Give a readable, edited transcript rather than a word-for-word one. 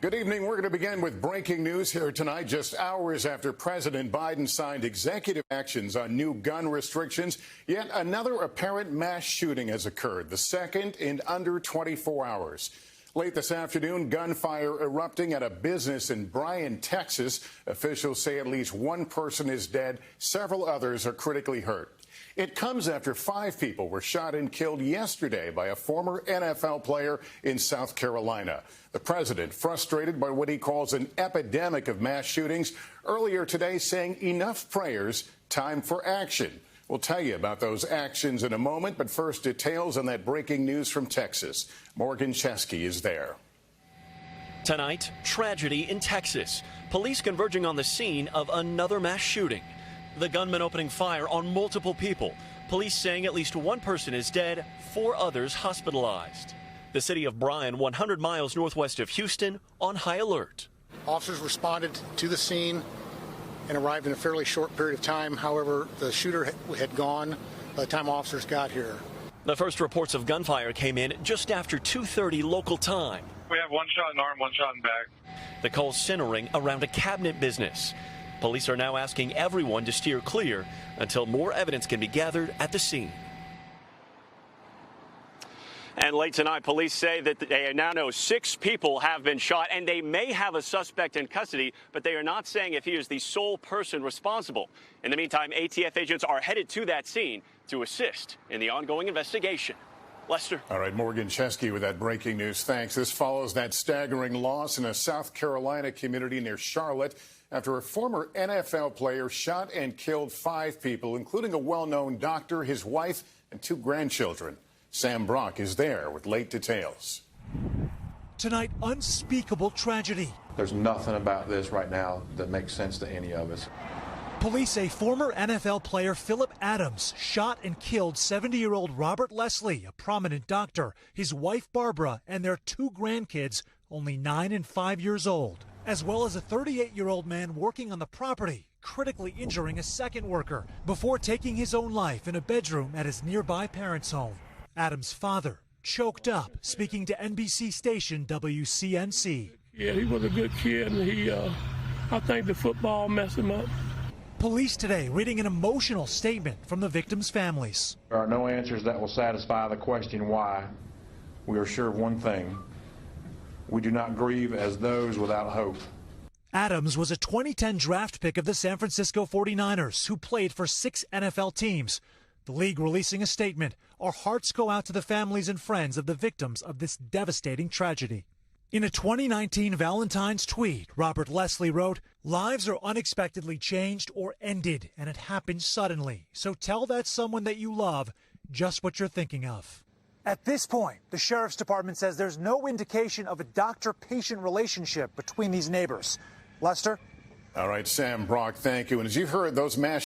Good evening. We're going to begin with breaking news here tonight, just hours after President Biden signed executive actions on new gun restrictions. Yet another apparent mass shooting has occurred, the second in under 24 hours. Late this afternoon, gunfire erupting at a business in Bryan, Texas. Officials say at least one person is dead. Several others are critically hurt. It comes after 5 people were shot and killed yesterday by a former NFL player in South Carolina. The president, frustrated by what he calls an epidemic of mass shootings, earlier today saying enough prayers, time for action. We'll tell you about those actions in a moment, but first details on that breaking news from Texas. Morgan Chesky is there. Tonight, tragedy in Texas. Police converging on the scene of another mass shooting. The gunman opening fire on multiple people. Police saying at least one person is dead, 4 others hospitalized. The city of Bryan, 100 miles northwest of Houston, on high alert. Officers responded to the scene and arrived in a fairly short period of time. However, the shooter had gone by the time officers got here. The first reports of gunfire came in just after 2:30 local time. We have one shot in the arm, one shot in the back. The call centering around a cabinet business. Police are now asking everyone to steer clear until more evidence can be gathered at the scene. And late tonight, police say that they now know 6 people have been shot, and they may have a suspect in custody, but they are not saying if he is the sole person responsible. In the meantime, ATF agents are headed to that scene to assist in the ongoing investigation. Lester. All right, Morgan Chesky with that breaking news. Thanks. This follows that staggering loss in a South Carolina community near Charlotte after a former NFL player shot and killed 5 people, including a well-known doctor, his wife, and 2 grandchildren. Sam Brock is there with late details. Tonight, unspeakable tragedy. There's nothing about this right now that makes sense to any of us. Police say former NFL player Philip Adams shot and killed 70-year-old Robert Leslie, a prominent doctor, his wife Barbara, and their 2 grandkids, only 9 and 5 years old, as well as a 38-year-old man working on the property, critically injuring a second worker before taking his own life in a bedroom at his nearby parents' home. Adams' father, choked up, speaking to NBC station WCNC. Yeah, he was a good kid, and I think the football messed him up. Police today reading an emotional statement from the victims' families. There are no answers that will satisfy the question why. We are sure of one thing. We do not grieve as those without hope. Adams was a 2010 draft pick of the San Francisco 49ers, who played for 6 NFL teams. The league releasing a statement. Our hearts go out to the families and friends of the victims of this devastating tragedy. In a 2019 Valentine's tweet, Robert Leslie wrote, "Lives are unexpectedly changed or ended, and it happens suddenly. So tell that someone that you love just what you're thinking of." At this point, the sheriff's department says there's no indication of a doctor-patient relationship between these neighbors. Lester? All right, Sam Brock, thank you. And as you've heard, those mass